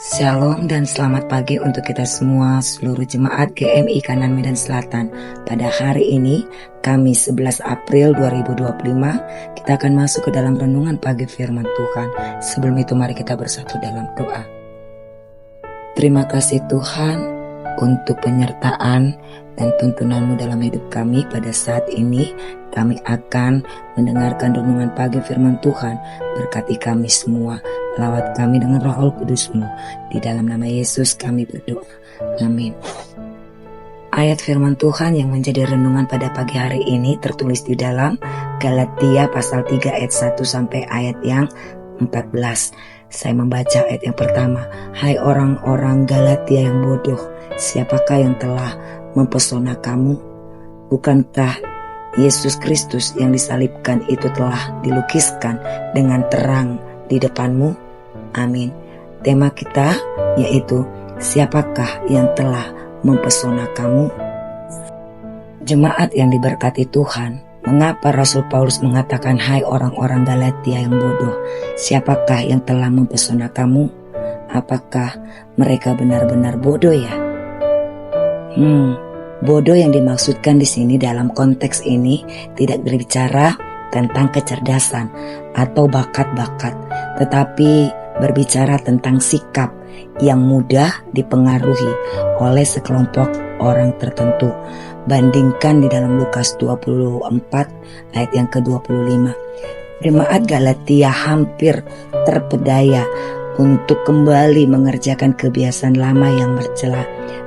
Shalom dan selamat pagi untuk kita semua seluruh jemaat GMI Kanan Medan Selatan. Pada hari ini, Kamis 11 April 2025, kita akan masuk ke dalam renungan pagi firman Tuhan. Sebelum itu mari kita bersatu dalam doa. Terima kasih Tuhan untuk penyertaan dan tuntunan-Mu dalam hidup kami. Pada saat ini kami akan mendengarkan renungan pagi firman Tuhan. Berkati kami semua, lawat kami dengan Roh Kudus-Mu. Di dalam nama Yesus kami berdoa, amin. Ayat firman Tuhan yang menjadi renungan pada pagi hari ini tertulis di dalam Galatia pasal 3 ayat 1 sampai ayat yang 14. Saya membaca ayat yang pertama. Hai orang-orang Galatia yang bodoh, siapakah yang telah mempesona kamu? Bukankah Yesus Kristus yang disalibkan itu telah dilukiskan dengan terang di depanmu? Amin. Tema kita yaitu siapakah yang telah mempesona kamu? Jemaat yang diberkati Tuhan, mengapa Rasul Paulus mengatakan hai orang-orang Galatia yang bodoh, siapakah yang telah mempesona kamu? Apakah mereka benar-benar bodoh ya? Bodoh yang dimaksudkan di sini dalam konteks ini tidak berbicara tentang kecerdasan atau bakat-bakat, tetapi berbicara tentang sikap yang mudah dipengaruhi oleh sekelompok orang tertentu. Bandingkan di dalam Lukas 24 ayat yang ke-25. Jemaat Galatia hampir terpedaya untuk kembali mengerjakan kebiasaan lama yang bercela.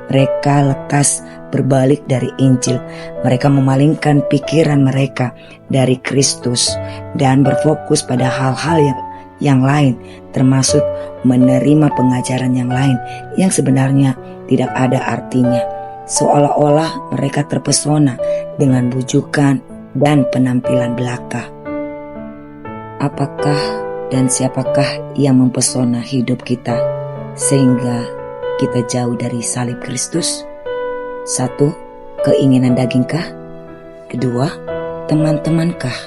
Mereka lekas berbalik dari Injil. Mereka memalingkan pikiran mereka dari Kristus dan berfokus pada hal-hal yang lain, termasuk menerima pengajaran yang lain yang sebenarnya tidak ada artinya. Seolah-olah mereka terpesona dengan bujukan dan penampilan belaka. Apakah dan siapakah yang mempesona hidup kita sehingga kita jauh dari salib Kristus? 1. Keinginan dagingkah? 2. Teman-temankah?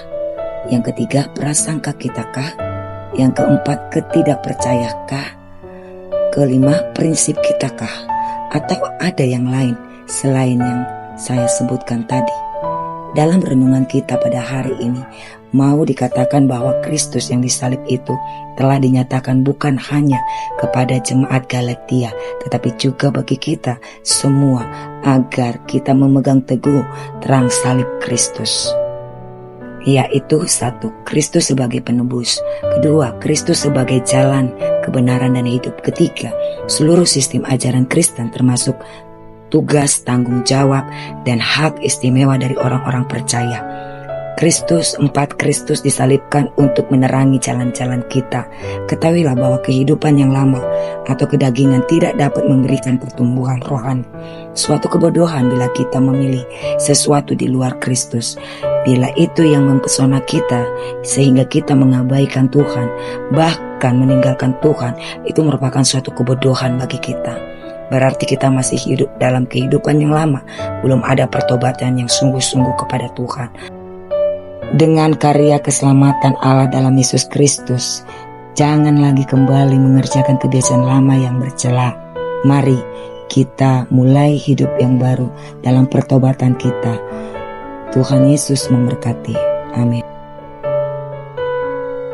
Yang ketiga, prasangka kitakah? Yang keempat, ketidakpercayakah? Kelima, prinsip kitakah? Atau ada yang lain selain yang saya sebutkan tadi? Dalam renungan kita pada hari ini, mau dikatakan bahwa Kristus yang disalib itu telah dinyatakan bukan hanya kepada jemaat Galatia, tetapi juga bagi kita semua, agar kita memegang teguh terang salib Kristus. Yaitu 1. Kristus sebagai penebus. 2. Kristus sebagai jalan, kebenaran dan hidup. 3. Seluruh sistem ajaran Kristen termasuk tugas, tanggung jawab, dan hak istimewa dari orang-orang percaya. 4. Kristus disalibkan untuk menerangi jalan-jalan kita. Ketahuilah bahwa kehidupan yang lama atau kedagingan tidak dapat memberikan pertumbuhan rohani. Suatu kebodohan bila kita memilih sesuatu di luar Kristus. Bila itu yang mempesona kita sehingga kita mengabaikan Tuhan, bahkan meninggalkan Tuhan, itu merupakan suatu kebodohan bagi kita. Berarti kita masih hidup dalam kehidupan yang lama, belum ada pertobatan yang sungguh-sungguh kepada Tuhan. Dengan karya keselamatan Allah dalam Yesus Kristus, jangan lagi kembali mengerjakan kebiasaan lama yang bercela. Mari kita mulai hidup yang baru dalam pertobatan kita. Tuhan Yesus memberkati. Amin.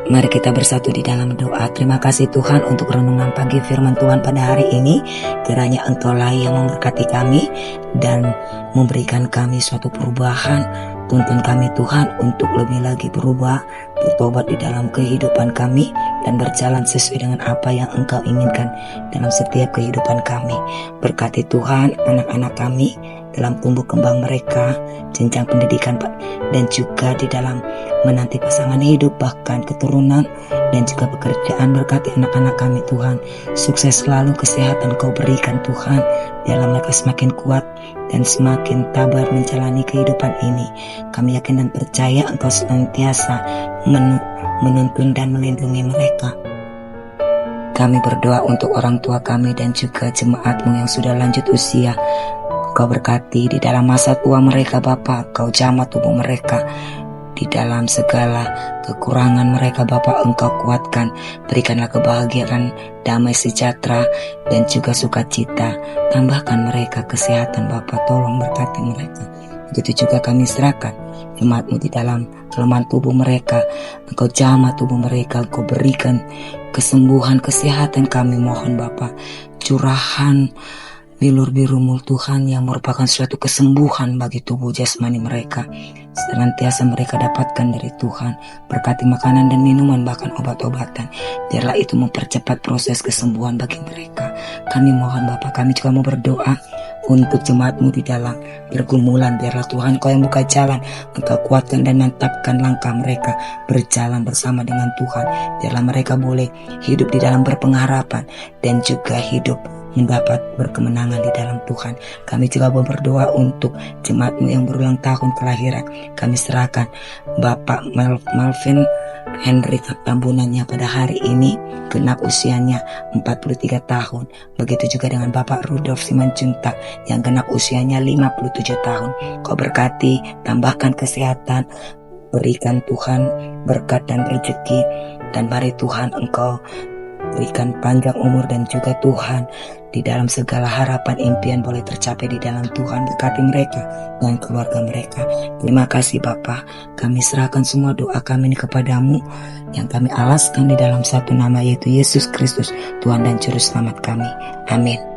Mari kita bersatu di dalam doa. Terima kasih Tuhan untuk renungan pagi firman Tuhan pada hari ini. Kiranya Engkaulah yang memberkati kami dan memberikan kami suatu perubahan. Tuntun kami Tuhan untuk lebih lagi berubah, bertobat di dalam kehidupan kami dan berjalan sesuai dengan apa yang Engkau inginkan dalam setiap kehidupan kami. Berkati Tuhan anak-anak kami dalam tumbuh kembang mereka, jenjang pendidikan dan juga di dalam menanti pasangan hidup, bahkan keturunan dan juga pekerjaan. Berkati anak-anak kami Tuhan, sukses selalu, kesehatan Kau berikan Tuhan, biarlah mereka semakin kuat dan semakin tabah menjalani kehidupan ini. Kami yakin dan percaya Engkau senantiasa menuntun dan melindungi mereka. Kami berdoa untuk orang tua kami dan juga jemaat-Mu yang sudah lanjut usia. Kau berkati di dalam masa tua mereka Bapa, Kau jamah tubuh mereka di dalam segala kekurangan mereka Bapa, Engkau kuatkan. Berikanlah kebahagiaan, damai sejahtera, dan juga sukacita. Tambahkan mereka kesehatan Bapa, tolong berkati mereka. Begitu juga kami serahkan jemaat-Mu di dalam kelemahan tubuh mereka. Engkau jamah tubuh mereka, Engkau berikan kesembuhan, kesehatan. Kami mohon Bapa, curahan bilur biru-Mu Tuhan yang merupakan suatu kesembuhan bagi tubuh jasmani mereka, senantiasa mereka dapatkan dari Tuhan. Berkati makanan dan minuman, bahkan obat-obatan, biarlah itu mempercepat proses kesembuhan bagi mereka. Kami mohon Bapa, kami juga mau berdoa untuk jemaat-Mu di dalam pergumulan. Biarlah Tuhan Kau yang buka jalan, Engkau kuatkan dan mantapkan langkah mereka berjalan bersama dengan Tuhan. Biarlah mereka boleh hidup di dalam berpengharapan dan juga hidup mendapat berkemenangan di dalam Tuhan. Kami juga berdoa untuk jemaat-Mu yang berulang tahun kelahiran. Kami serahkan Bapak Malvin Henry Tambunannya pada hari ini, genap usianya 43 tahun. Begitu juga dengan Bapak Rudolf Simanjuntak yang genap usianya 57 tahun. Kau berkati, tambahkan kesehatan, berikan Tuhan berkat dan rezeki, dan mari Tuhan Engkau berikan panjang umur, dan juga Tuhan di dalam segala harapan impian boleh tercapai di dalam Tuhan. Berkati mereka dan keluarga mereka. Terima kasih Bapa, kami serahkan semua doa kami ini kepadamu, yang kami alaskan di dalam satu nama, yaitu Yesus Kristus, Tuhan dan Juru Selamat kami. Amin.